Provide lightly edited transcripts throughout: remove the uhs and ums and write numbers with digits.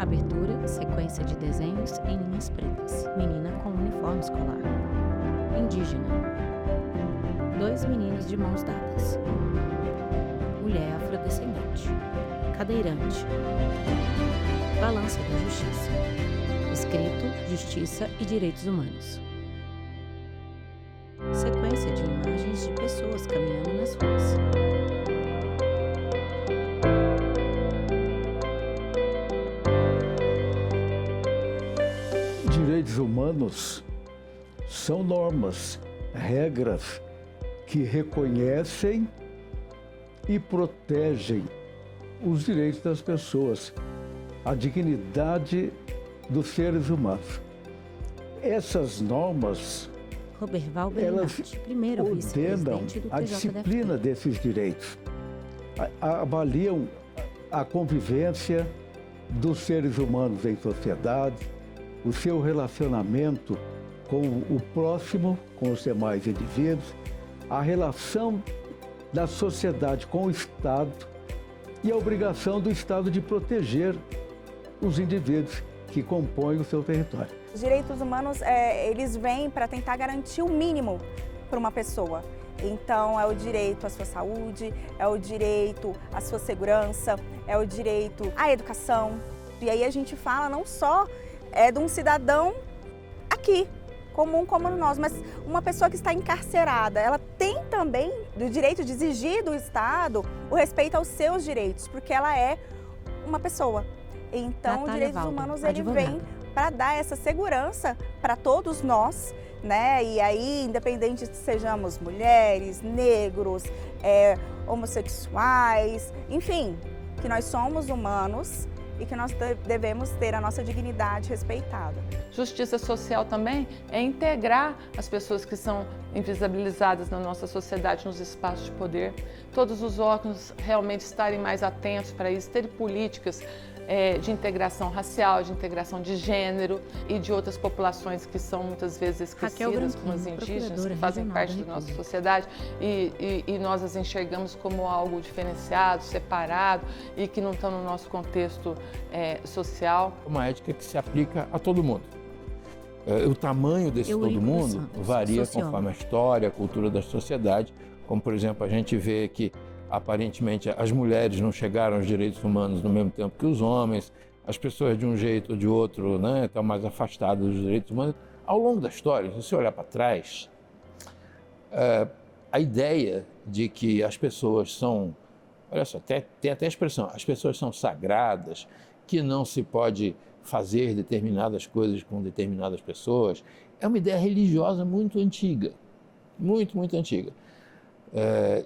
Abertura, sequência de desenhos em linhas pretas. Menina com uniforme escolar. Indígena. 2 meninos de mãos dadas. Mulher afrodescendente. Cadeirante. Balança da Justiça. Escrito, Justiça e Direitos Humanos. Sequência de imagens de pessoas caminhando nas ruas. Direitos humanos são normas, regras que reconhecem e protegem os direitos das pessoas, a dignidade dos seres humanos. Essas normas, elas ordenam a disciplina desses direitos, avaliam a convivência dos seres humanos em sociedade, o seu relacionamento com o próximo, com os demais indivíduos, a relação da sociedade com o Estado e a obrigação do Estado de proteger os indivíduos que compõem o seu território. Os direitos humanos, eles vêm para tentar garantir o mínimo para uma pessoa. Então, é o direito à sua saúde, é o direito à sua segurança, é o direito à educação. E aí a gente fala não só de um cidadão aqui, comum como nós, mas uma pessoa que está encarcerada, ela tem também o direito de exigir do Estado o respeito aos seus direitos, porque ela é uma pessoa. Então, os direitos humanos, ele vem para dar essa segurança para todos nós, né? E aí, independente se sejamos mulheres, negros, homossexuais, enfim, que nós somos humanos e que nós devemos ter a nossa dignidade respeitada. Justiça social também é integrar as pessoas que são invisibilizadas na nossa sociedade, nos espaços de poder. Todos os órgãos realmente estarem mais atentos para isso, ter políticas de integração racial, de integração de gênero e de outras populações que são muitas vezes esquecidas, como as indígenas, que fazem parte da nossa sociedade e nós as enxergamos como algo diferenciado, separado e que não estão no nosso contexto social. Uma ética que se aplica a todo mundo. O tamanho desse todo mundo varia conforme a história, a cultura da sociedade, como por exemplo a gente vê que aparentemente as mulheres não chegaram aos direitos humanos no mesmo tempo que os homens, as pessoas de um jeito ou de outro, né, estão mais afastadas dos direitos humanos. Ao longo da história, se você olhar para trás, a ideia de que as pessoas são, olha só, tem até a expressão, as pessoas são sagradas, que não se pode fazer determinadas coisas com determinadas pessoas, é uma ideia religiosa muito antiga, muito, muito antiga.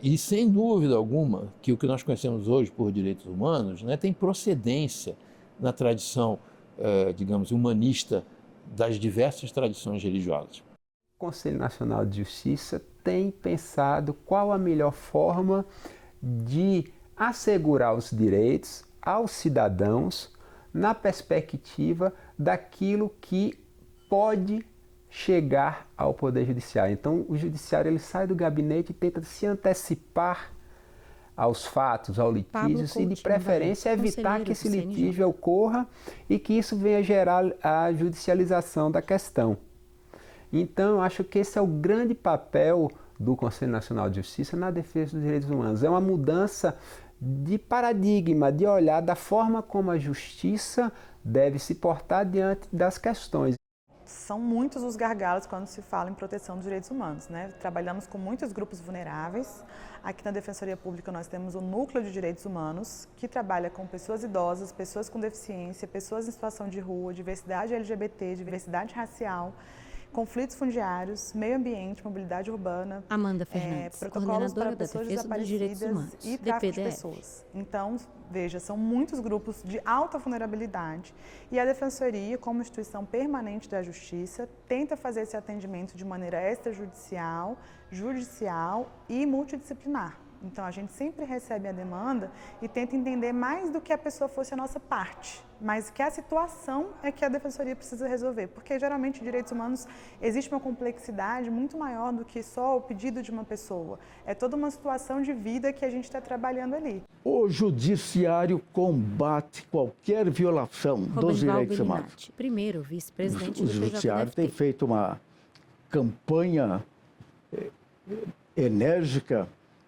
E sem dúvida alguma que o que nós conhecemos hoje por direitos humanos, né, tem procedência na tradição, digamos, humanista das diversas tradições religiosas. O Conselho Nacional de Justiça tem pensado qual a melhor forma de assegurar os direitos aos cidadãos na perspectiva daquilo que pode chegar ao Poder Judiciário. Então, o Judiciário ele sai do gabinete e tenta se antecipar aos fatos, aos litígios e, de preferência, evitar que esse litígio ocorra e que isso venha gerar a judicialização da questão. Então, eu acho que esse é o grande papel do Conselho Nacional de Justiça na defesa dos direitos humanos. É uma mudança de paradigma, de olhar da forma como a justiça deve se portar diante das questões. São muitos os gargalos quando se fala em proteção dos direitos humanos, né? Trabalhamos com muitos grupos vulneráveis. Aqui na Defensoria Pública nós temos o Núcleo de Direitos Humanos, que trabalha com pessoas idosas, pessoas com deficiência, pessoas em situação de rua, diversidade LGBT, diversidade racial, conflitos fundiários, meio ambiente, mobilidade urbana, Amanda Fernandes, protocolos para da pessoas Defesa dos Direitos desaparecidas Humanos, e tráfico de DPDF. pessoas. Então, veja, são muitos grupos de alta vulnerabilidade e a Defensoria, como instituição permanente da Justiça, tenta fazer esse atendimento de maneira extrajudicial, judicial e multidisciplinar. Então, a gente sempre recebe a demanda e tenta entender mais do que a pessoa fosse a nossa parte, mas que a situação é que a Defensoria precisa resolver, porque geralmente direitos humanos existe uma complexidade muito maior do que só o pedido de uma pessoa. É toda uma situação de vida que a gente está trabalhando ali. O judiciário combate qualquer violação dos direitos humanos. Primeiro vice-presidente O do judiciário TJDFT. tem feito uma campanha enérgica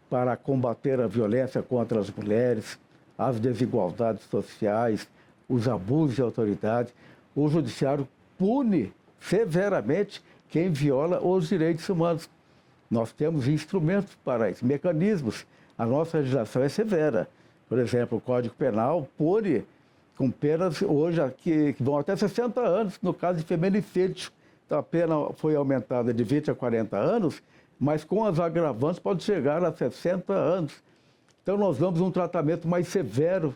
para combater a violência contra as mulheres, as desigualdades sociais, os abusos de autoridade. O judiciário pune severamente quem viola os direitos humanos. Nós temos instrumentos para isso, mecanismos. A nossa legislação é severa. Por exemplo, o Código Penal pune com penas hoje que vão até 60 anos, no caso de feminicídio. Então, a pena foi aumentada de 20 a 40 anos, mas com as agravantes pode chegar a 60 anos. Então, nós damos um tratamento mais severo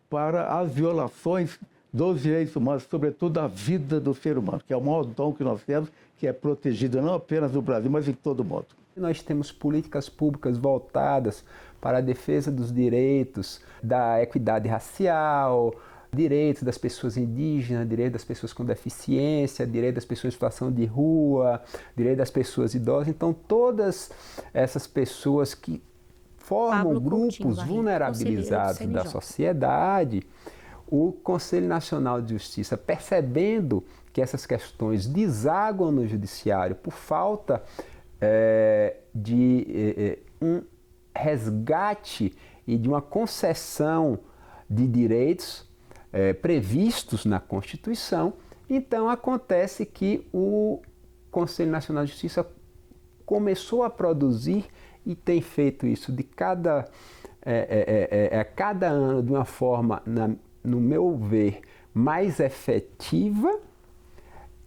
para as violações dos direitos humanos, sobretudo da vida do ser humano, que é o maior dom que nós temos, que é protegido não apenas no Brasil, mas em todo o mundo. Nós temos políticas públicas voltadas para a defesa dos direitos da equidade racial, direitos das pessoas indígenas, direitos das pessoas com deficiência, direitos das pessoas em situação de rua, direitos das pessoas idosas. Então, todas essas pessoas que formam grupos vulnerabilizados da sociedade, o Conselho Nacional de Justiça, percebendo que essas questões desaguam no judiciário por falta de um resgate e de uma concessão de direitos previstos na Constituição, então acontece que o Conselho Nacional de Justiça começou a produzir e tem feito isso de cada ano de uma forma, no meu ver, mais efetiva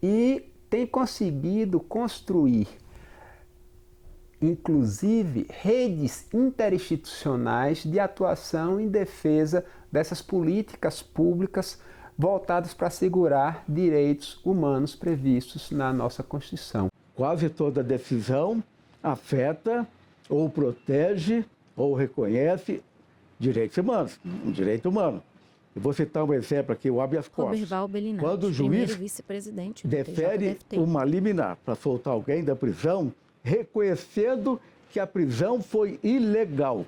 e tem conseguido construir, inclusive, redes interinstitucionais de atuação em defesa dessas políticas públicas voltadas para assegurar direitos humanos previstos na nossa Constituição. Quase toda decisão afeta ou protege ou reconhece direitos humanos, um direito humano. Eu vou citar um exemplo aqui, o habeas corpus. Roberval Bellinati, quando o juiz vice-presidente do defere TJDFT. uma liminar para soltar alguém da prisão, reconhecendo que a prisão foi ilegal,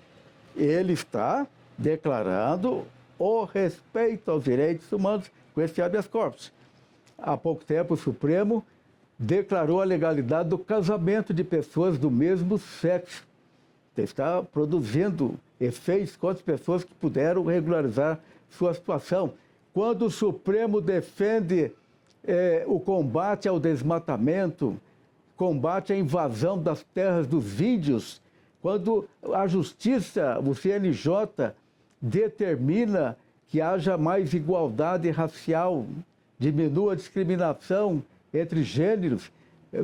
ele está declarando o respeito aos direitos humanos com esse habeas corpus. Há pouco tempo, o Supremo declarou a legalidade do casamento de pessoas do mesmo sexo. Está produzindo efeitos contra as pessoas que puderam regularizar sua situação. Quando o Supremo defende o combate ao desmatamento, combate à invasão das terras dos índios, quando a Justiça, o CNJ, determina que haja mais igualdade racial, diminua a discriminação entre gêneros,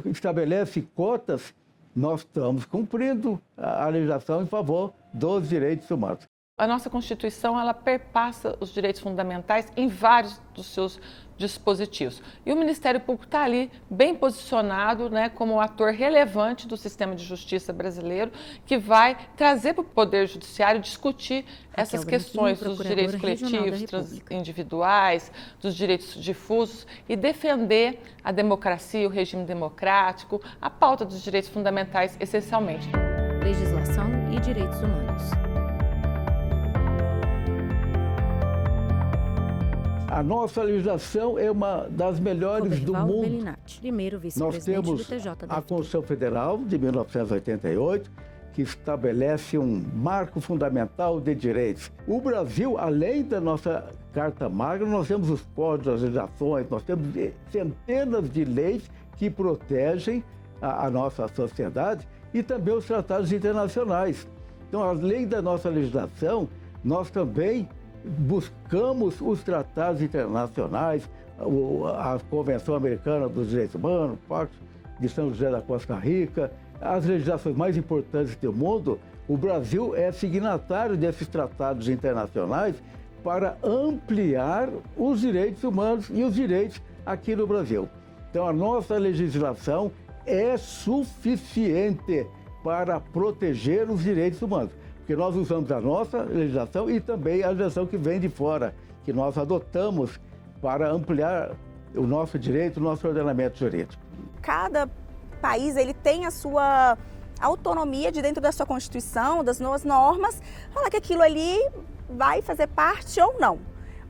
estabelece cotas, nós estamos cumprindo a legislação em favor dos direitos humanos. A nossa Constituição, ela perpassa os direitos fundamentais em vários dos seus dispositivos. E o Ministério Público está ali bem posicionado, né, como um ator relevante do sistema de justiça brasileiro, que vai trazer para o Poder Judiciário discutir essas questões dos direitos coletivos, individuais, dos direitos difusos e defender a democracia, o regime democrático, a pauta dos direitos fundamentais, essencialmente. Legislação e direitos humanos. A nossa legislação é uma das melhores do mundo. Bellinati, primeiro Nós vice-presidente temos do TJDFT. a Constituição Federal de 1988, que estabelece um marco fundamental de direitos. O Brasil, além da nossa Carta Magna, nós temos os códigos, as legislações, nós temos centenas de leis que protegem a nossa sociedade e também os tratados internacionais. Então, além da nossa legislação, nós também buscamos os tratados internacionais, a Convenção Americana dos Direitos Humanos, o Pacto de São José da Costa Rica, as legislações mais importantes do mundo. O Brasil é signatário desses tratados internacionais para ampliar os direitos humanos e os direitos aqui no Brasil. Então, a nossa legislação é suficiente para proteger os direitos humanos. porque nós usamos a nossa legislação e também a legislação que vem de fora, que nós adotamos para ampliar o nosso direito, o nosso ordenamento jurídico. Cada país ele tem a sua autonomia de dentro da sua Constituição, das suas normas, falar que aquilo ali vai fazer parte ou não.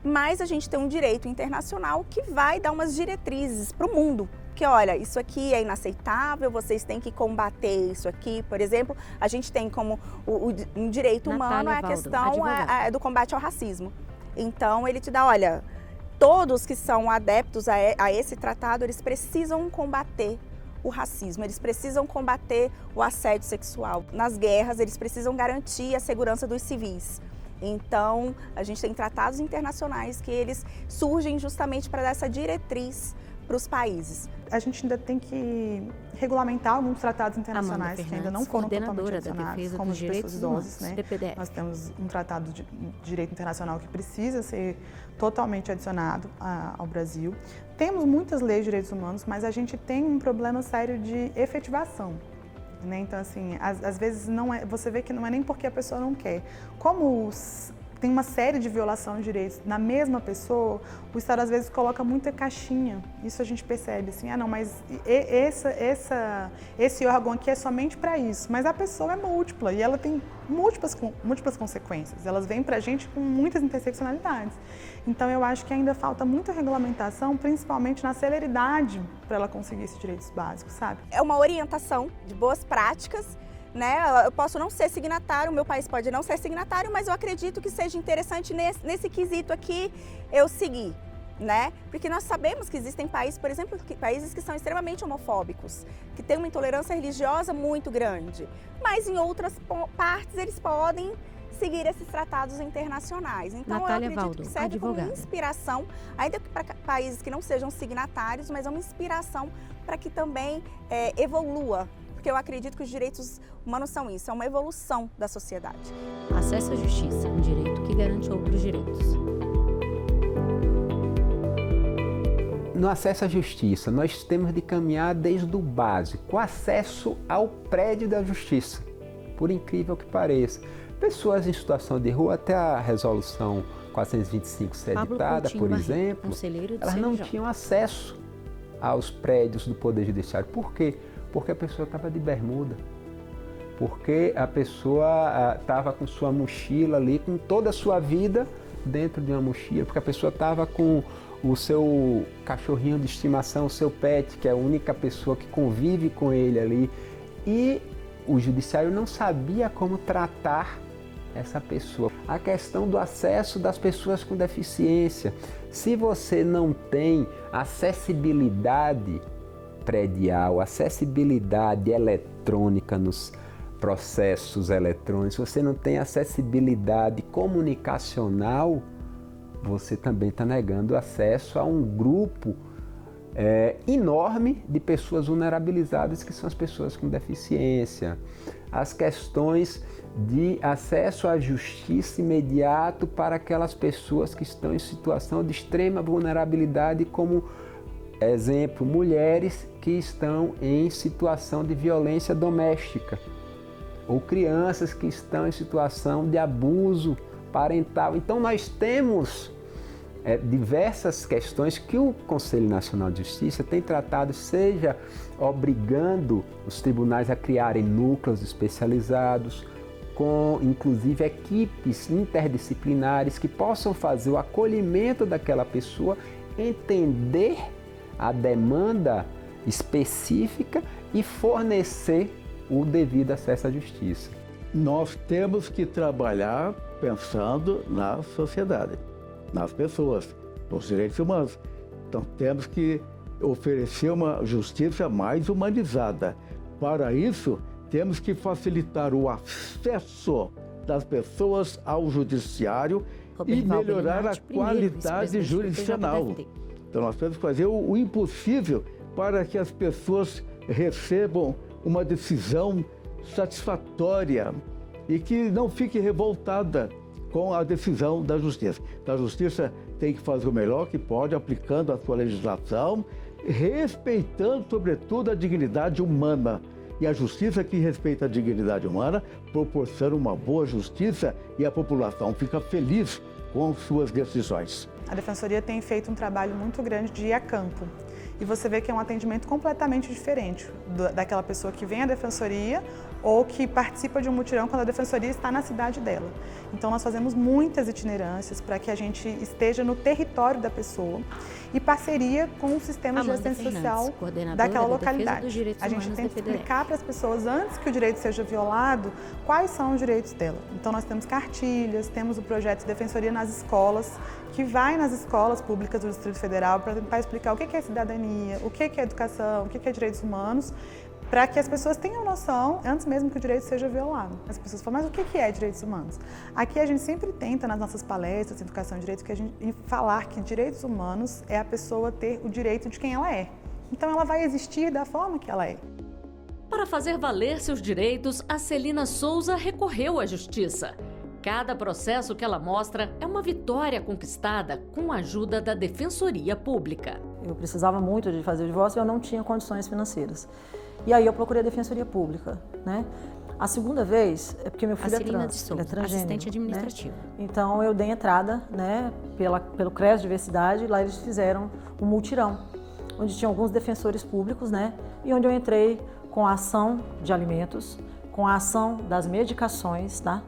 Mas a gente tem um direito internacional que vai dar umas diretrizes para o mundo. Que olha, isso aqui é inaceitável, vocês têm que combater isso aqui. Por exemplo, a gente tem como um direito humano a questão do combate ao racismo. Então ele te dá, olha, todos que são adeptos a esse tratado, eles precisam combater o racismo, eles precisam combater o assédio sexual. Nas guerras, eles precisam garantir a segurança dos civis. Então, a gente tem tratados internacionais que eles surgem justamente para dar essa diretriz para os países. A gente ainda tem que regulamentar alguns tratados internacionais que ainda não foram totalmente adicionados, como os de pessoas idosas, né? Nós temos um tratado de direito internacional que precisa ser totalmente adicionado ao Brasil. Temos muitas leis de direitos humanos, mas a gente tem um problema sério de efetivação. Né? Então, assim, às vezes você vê que não é nem porque a pessoa não quer. Como tem uma série de violação de direitos na mesma pessoa, o Estado às vezes coloca muita caixinha. Isso a gente percebe, assim, não, mas esse órgão aqui é somente para isso. Mas a pessoa é múltipla e ela tem múltiplas consequências. Elas vêm para a gente com muitas interseccionalidades. Então, eu acho que ainda falta muita regulamentação, principalmente na celeridade para ela conseguir esses direitos básicos, sabe? É uma orientação de boas práticas, né? Eu posso não ser signatário, o meu país pode não ser signatário, mas eu acredito que seja interessante nesse quesito aqui eu seguir, né? Porque nós sabemos que existem países, por exemplo, países que são extremamente homofóbicos, que têm uma intolerância religiosa muito grande, mas em outras partes eles podem seguir esses tratados internacionais. Então, Natália eu acredito Valdo, que serve advogada. como inspiração, ainda que para países que não sejam signatários, mas é uma inspiração para que também evolua. Porque eu acredito que os direitos humanos são isso, é uma evolução da sociedade. Acesso à justiça, um direito que garante outros direitos. No acesso à justiça, nós temos de caminhar desde o básico, o acesso ao prédio da justiça, por incrível que pareça. Pessoas em situação de rua, até a resolução 425 ser editada, por exemplo, elas não tinham acesso aos prédios do Poder Judiciário. Por quê? Porque a pessoa estava de bermuda, porque a pessoa estava com sua mochila ali, com toda a sua vida dentro de uma mochila, porque a pessoa estava com o seu cachorrinho de estimação, o seu pet, que é a única pessoa que convive com ele ali. E o judiciário não sabia como tratar essa pessoa. A questão do acesso das pessoas com deficiência. Se você não tem acessibilidade predial, acessibilidade eletrônica nos processos eletrônicos, você não tem acessibilidade comunicacional, você também está negando acesso a um grupo enorme de pessoas vulnerabilizadas, que são as pessoas com deficiência. As questões de acesso à justiça imediato para aquelas pessoas que estão em situação de extrema vulnerabilidade, como exemplo, mulheres que estão em situação de violência doméstica, ou crianças que estão em situação de abuso parental. Então nós temos diversas questões que o Conselho Nacional de Justiça tem tratado, seja obrigando os tribunais a criarem núcleos especializados, com inclusive equipes interdisciplinares que possam fazer o acolhimento daquela pessoa, entender a demanda específica e fornecer o devido acesso à justiça. Nós temos que trabalhar pensando na sociedade, nas pessoas, nos direitos humanos. Então temos que oferecer uma justiça mais humanizada. Para isso, temos que facilitar o acesso das pessoas ao judiciário e melhorar a qualidade jurisdicional. Então nós temos que fazer o impossível para que as pessoas recebam uma decisão satisfatória e que não fique revoltada com a decisão da justiça. Então, a justiça tem que fazer o melhor que pode, aplicando a sua legislação, respeitando, sobretudo, a dignidade humana. E a justiça que respeita a dignidade humana proporciona uma boa justiça e a população fica feliz com suas decisões. A Defensoria tem feito um trabalho muito grande de ir a campo. E você vê que é um atendimento completamente diferente daquela pessoa que vem à Defensoria ou que participa de um mutirão quando a Defensoria está na cidade dela. Então nós fazemos muitas itinerâncias para que a gente esteja no território da pessoa e parceria com o sistema de assistência social daquela localidade. A gente tem que explicar para as pessoas antes que o direito seja violado quais são os direitos dela. Então nós temos cartilhas, temos o projeto Defensoria nas Escolas, que vai nas escolas públicas do Distrito Federal para tentar explicar o que é cidadania, o que é educação, o que é direitos humanos, para que as pessoas tenham noção antes mesmo que o direito seja violado. As pessoas falam, mas o que é direitos humanos? Aqui a gente sempre tenta, nas nossas palestras de educação de direito, falar que direitos humanos é a pessoa ter o direito de quem ela é. Então ela vai existir da forma que ela é. Para fazer valer seus direitos, a Celina Souza recorreu à justiça. Cada processo que ela mostra é uma vitória conquistada com a ajuda da Defensoria Pública. Eu precisava muito de fazer o divórcio e eu não tinha condições financeiras. E aí eu procurei a Defensoria Pública, né? A segunda vez é porque meu filho é trans, ele é transgênero, assistente administrativo. Né? Então eu dei entrada, né, pelo CRES Diversidade, lá eles fizeram um mutirão, onde tinha alguns defensores públicos, né? E onde eu entrei com a ação de alimentos, com a ação das medicações, tá?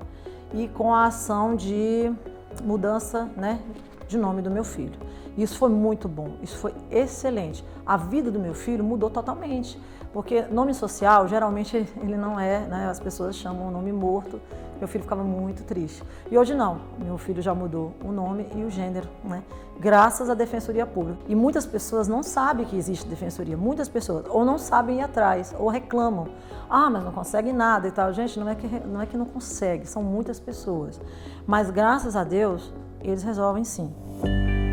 E com a ação de mudança, né, de nome do meu filho. Isso foi muito bom, isso foi excelente. A vida do meu filho mudou totalmente, porque nome social, geralmente, ele não é, né, as pessoas chamam o nome morto. Meu filho ficava muito triste. E hoje não, meu filho já mudou o nome e o gênero, né? Graças à Defensoria Pública. E muitas pessoas não sabem que existe Defensoria, muitas pessoas, ou não sabem ir atrás, ou reclamam. Ah, mas não consegue nada e tal. Gente, não é que não consegue, são muitas pessoas. Mas graças a Deus, eles resolvem sim.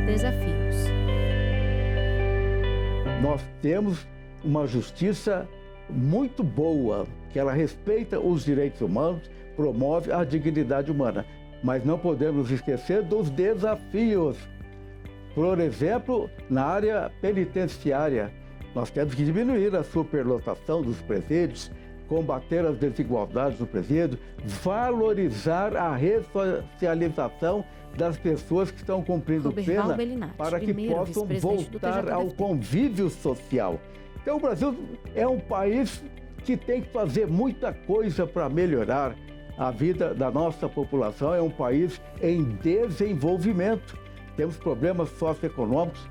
Desafios. Nós temos uma justiça muito boa, que ela respeita os direitos humanos, promove a dignidade humana. Mas não podemos esquecer dos desafios. Por exemplo, na área penitenciária, nós temos que diminuir a superlotação dos presídios, combater as desigualdades do presídio, valorizar a ressocialização das pessoas que estão cumprindo pena para que possam voltar ao convívio social. Então, o Brasil é um país que tem que fazer muita coisa para melhorar a vida da nossa população. É um país em desenvolvimento. Temos problemas socioeconômicos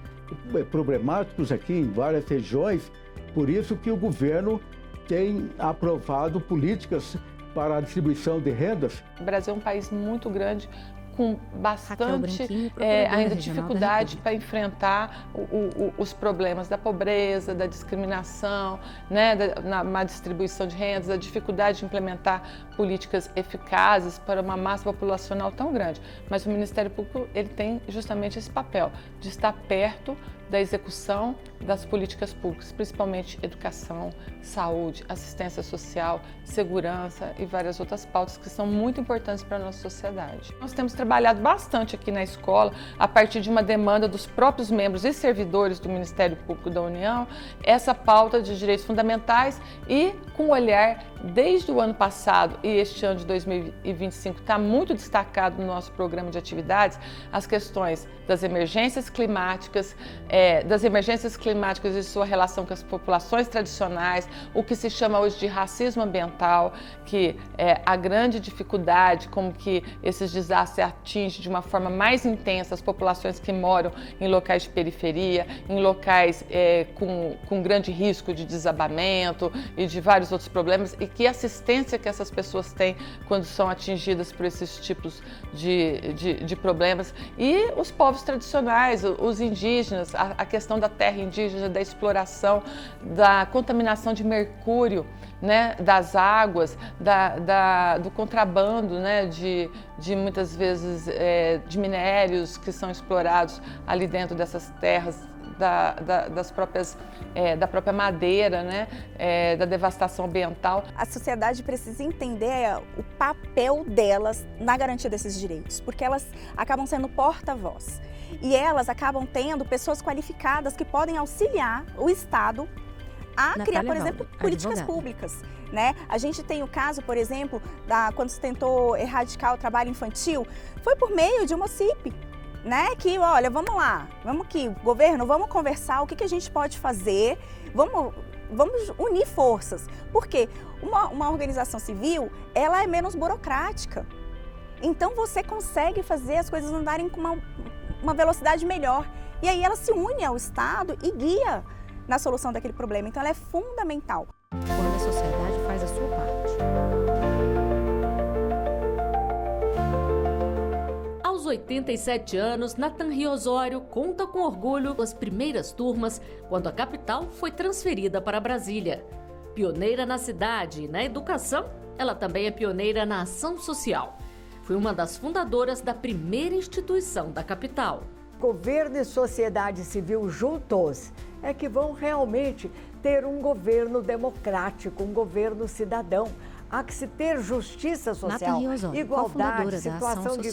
problemáticos aqui em várias regiões, por isso que o governo tem aprovado políticas para a distribuição de rendas. O Brasil é um país muito grande, com bastante ainda dificuldade para enfrentar os problemas da pobreza, da discriminação, né, na distribuição de rendas, a dificuldade de implementar políticas eficazes para uma massa populacional tão grande. Mas o Ministério Público ele tem justamente esse papel de estar perto da execução das políticas públicas, principalmente educação, saúde, assistência social, segurança e várias outras pautas que são muito importantes para a nossa sociedade. Nós temos trabalhado bastante aqui na escola, a partir de uma demanda dos próprios membros e servidores do Ministério Público da União, essa pauta de direitos fundamentais e com olhar desde o ano passado e este ano de 2025 está muito destacado no nosso programa de atividades as questões das emergências climáticas, e sua relação com as populações tradicionais, o que se chama hoje de racismo ambiental, que é a grande dificuldade como que esses desastres atingem de uma forma mais intensa as populações que moram em locais de periferia, em locais com grande risco de desabamento e de vários outros problemas, e que assistência que essas pessoas têm quando são atingidas por esses tipos de problemas. E os povos tradicionais, os indígenas, a questão da terra indígena, da exploração, da contaminação de mercúrio, né, das águas, do contrabando, né, de muitas vezes de minérios que são explorados ali dentro dessas terras, da própria madeira, né, da devastação ambiental. A sociedade precisa entender o papel delas na garantia desses direitos, porque elas acabam sendo porta-voz. E elas acabam tendo pessoas qualificadas que podem auxiliar o Estado a criar, Natália por exemplo, Valdo, políticas advogada. públicas, né? A gente tem o caso, por exemplo, quando se tentou erradicar o trabalho infantil, foi por meio de uma CIP, né? Que, olha, vamos lá, vamos aqui, governo, vamos conversar, o que a gente pode fazer, vamos unir forças. Porque uma organização civil, ela é menos burocrática. Então, você consegue fazer as coisas andarem com uma velocidade melhor. E aí ela se une ao Estado e guia na solução daquele problema. Então, ela é fundamental. Quando a sociedade faz a sua parte. Aos 87 anos, Nathan Rio Osório conta com orgulho as primeiras turmas quando a capital foi transferida para Brasília. Pioneira na cidade e na educação, ela também é pioneira na ação social. Foi uma das fundadoras da primeira instituição da capital. Governo e sociedade civil juntos é que vão realmente ter um governo democrático, um governo cidadão. Há que se ter justiça social, igualdade, situação de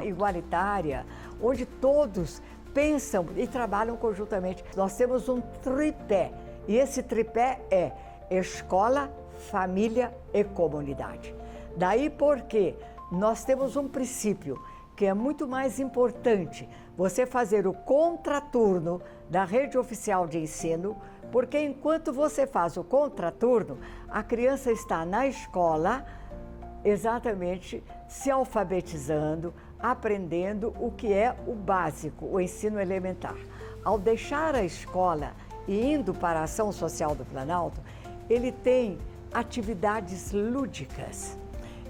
igualitária, onde todos pensam e trabalham conjuntamente. Nós temos um tripé, e esse tripé é escola, família e comunidade. Daí porque nós temos um princípio que é muito mais importante, você fazer o contraturno da rede oficial de ensino, porque enquanto você faz o contraturno, a criança está na escola, exatamente se alfabetizando, aprendendo o que é o básico, o ensino elementar. Ao deixar a escola e indo para a Ação Social do Planalto, ele tem atividades lúdicas,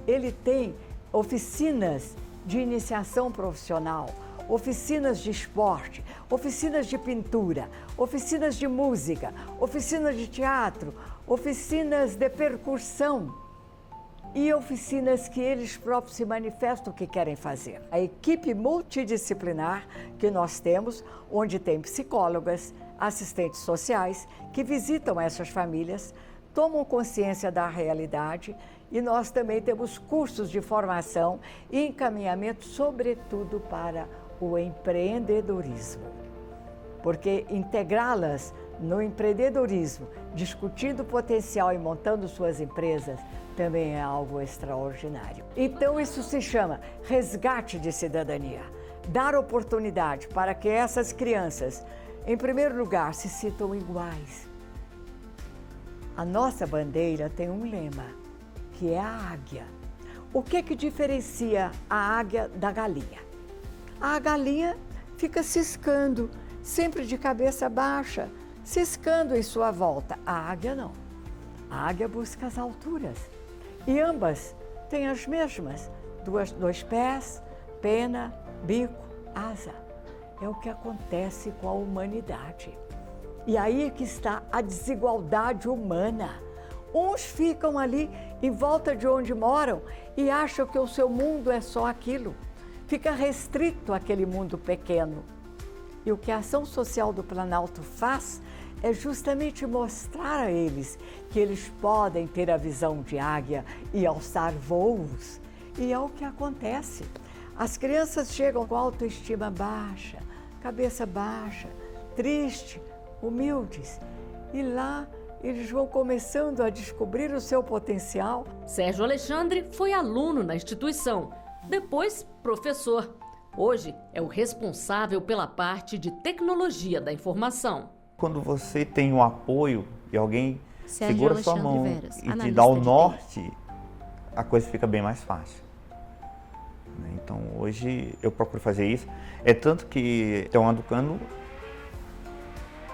ele tem oficinas de iniciação profissional, oficinas de esporte, oficinas de pintura, oficinas de música, oficinas de teatro, oficinas de percussão e oficinas que eles próprios se manifestam o que querem fazer. A equipe multidisciplinar que nós temos, onde tem psicólogas, assistentes sociais que visitam essas famílias, tomam consciência da realidade e nós também temos cursos de formação e encaminhamento, sobretudo para o empreendedorismo. Porque integrá-las no empreendedorismo, discutindo o potencial e montando suas empresas, também é algo extraordinário. Então isso se chama resgate de cidadania. Dar oportunidade para que essas crianças, em primeiro lugar, se sintam iguais. A nossa bandeira tem um lema, que é a águia. O que diferencia a águia da galinha? A galinha fica ciscando, sempre de cabeça baixa, ciscando em sua volta. A águia não. A águia busca as alturas. E ambas têm as mesmas, dois pés, pena, bico, asa. É o que acontece com a humanidade. E aí é que está a desigualdade humana. Uns ficam ali em volta de onde moram e acham que o seu mundo é só aquilo. Fica restrito àquele mundo pequeno. E o que a Ação Social do Planalto faz é justamente mostrar a eles que eles podem ter a visão de águia e alçar voos. E é o que acontece. As crianças chegam com autoestima baixa, cabeça baixa, triste, humildes. E lá eles vão começando a descobrir o seu potencial. Sérgio Alexandre foi aluno na instituição, depois professor. Hoje é o responsável pela parte de tecnologia da informação. Quando você tem um apoio e alguém Sérgio segura sua mão Veras, e te dá o norte, a coisa fica bem mais fácil. Então hoje eu procuro fazer isso. É tanto que tem um educando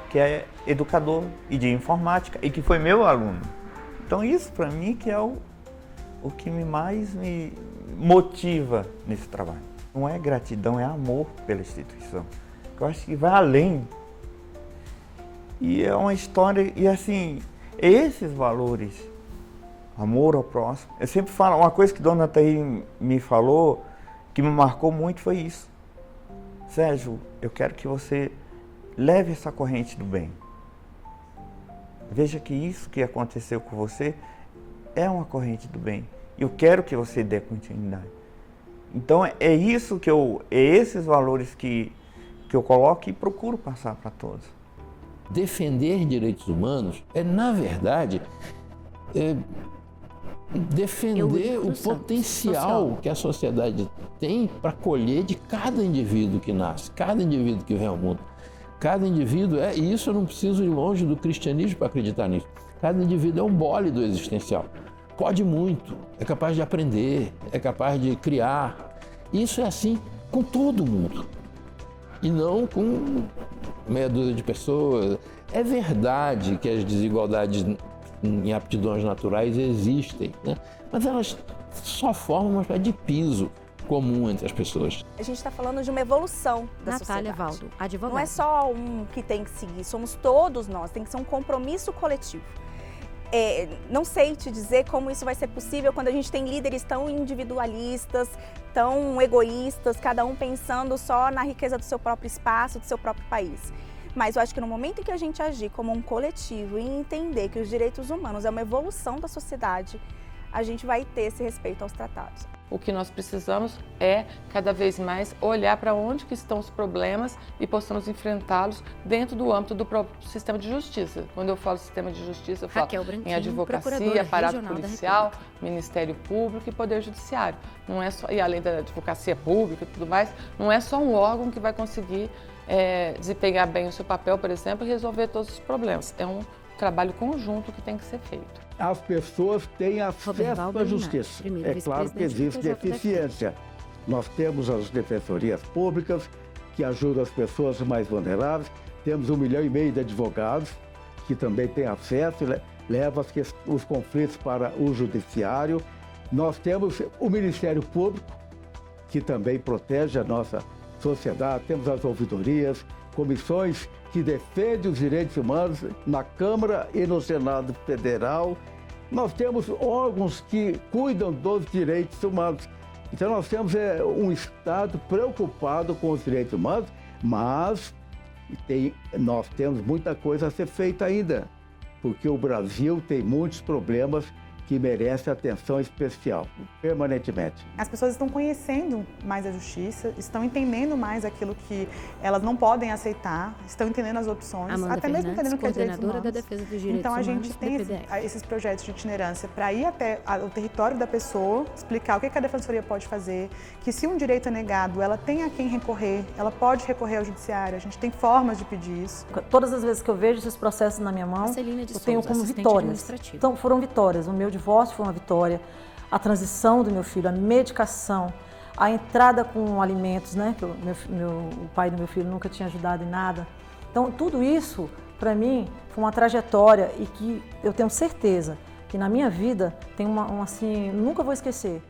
que é educador e de informática e que foi meu aluno. Então isso para mim que é o que mais me motiva nesse trabalho. Não é gratidão, é amor pela instituição. Eu acho que vai além. E é uma história, e assim, esses valores, amor ao próximo. Eu sempre falo, uma coisa que Dona Thaí me falou, que me marcou muito, foi isso. Sérgio, eu quero que você leve essa corrente do bem. Veja que isso que aconteceu com você é uma corrente do bem. Eu quero que você dê continuidade. Então é isso que esses valores que eu coloco e procuro passar para todos. defender direitos humanos é, na verdade, defender o potencial que a sociedade tem para colher de cada indivíduo que nasce, cada indivíduo que vem ao mundo. Cada indivíduo e isso eu não preciso ir longe do cristianismo para acreditar nisso. Cada indivíduo é um bólido existencial. Pode muito, é capaz de aprender, é capaz de criar. Isso é assim com todo mundo. E não com meia dúzia de pessoas. É verdade que as desigualdades em aptidões naturais existem, né? Mas elas só formam uma espécie de piso comum entre as pessoas. A gente está falando de uma evolução da Natália sociedade. Valdo, advogada. Não é só um que tem que seguir, somos todos nós, tem que ser um compromisso coletivo. Não sei te dizer como isso vai ser possível quando a gente tem líderes tão individualistas, tão egoístas, cada um pensando só na riqueza do seu próprio espaço, do seu próprio país. Mas eu acho que no momento em que a gente agir como um coletivo e entender que os direitos humanos é uma evolução da sociedade, a gente vai ter esse respeito aos tratados. O que nós precisamos é, cada vez mais, olhar para onde que estão os problemas e possamos enfrentá-los dentro do âmbito do próprio sistema de justiça. Quando eu falo sistema de justiça, eu falo em advocacia, aparato policial, Ministério Público e Poder Judiciário. Não é só, e além da advocacia pública e tudo mais, não é só um órgão que vai conseguir desempenhar bem o seu papel, por exemplo, e resolver todos os problemas. É um trabalho conjunto que tem que ser feito. As pessoas têm acesso à justiça. É claro que existe deficiência. Nós temos as defensorias públicas, que ajudam as pessoas mais vulneráveis. Temos 1,5 milhão de advogados, que também têm acesso e levam os conflitos para o judiciário. Nós temos o Ministério Público, que também protege a nossa sociedade. Temos as ouvidorias, comissões que defendem os direitos humanos na Câmara e no Senado Federal. Nós temos órgãos que cuidam dos direitos humanos. Então nós temos um Estado preocupado com os direitos humanos, mas nós temos muita coisa a ser feita ainda, porque o Brasil tem muitos problemas que merecem atenção especial, permanentemente. As pessoas estão conhecendo mais a justiça, estão entendendo mais aquilo que elas não podem aceitar, estão entendendo as opções, Amanda até mesmo entendendo o que é direitos humanos. Da defesa dos direitos então a gente humanos, tem esses projetos de itinerância para ir até o território da pessoa, explicar o que a Defensoria pode fazer, que se um direito é negado, ela tem a quem recorrer, ela pode recorrer ao judiciário, a gente tem formas de pedir isso. Todas as vezes que eu vejo esses processos na minha mão, eu tenho como vitórias. Então foram vitórias. O meu divórcio foi uma vitória, a transição do meu filho, a medicação, a entrada com alimentos, né? Que o pai do meu filho nunca tinha ajudado em nada. Então tudo isso, para mim, foi uma trajetória e que eu tenho certeza que na minha vida tem assim, nunca vou esquecer.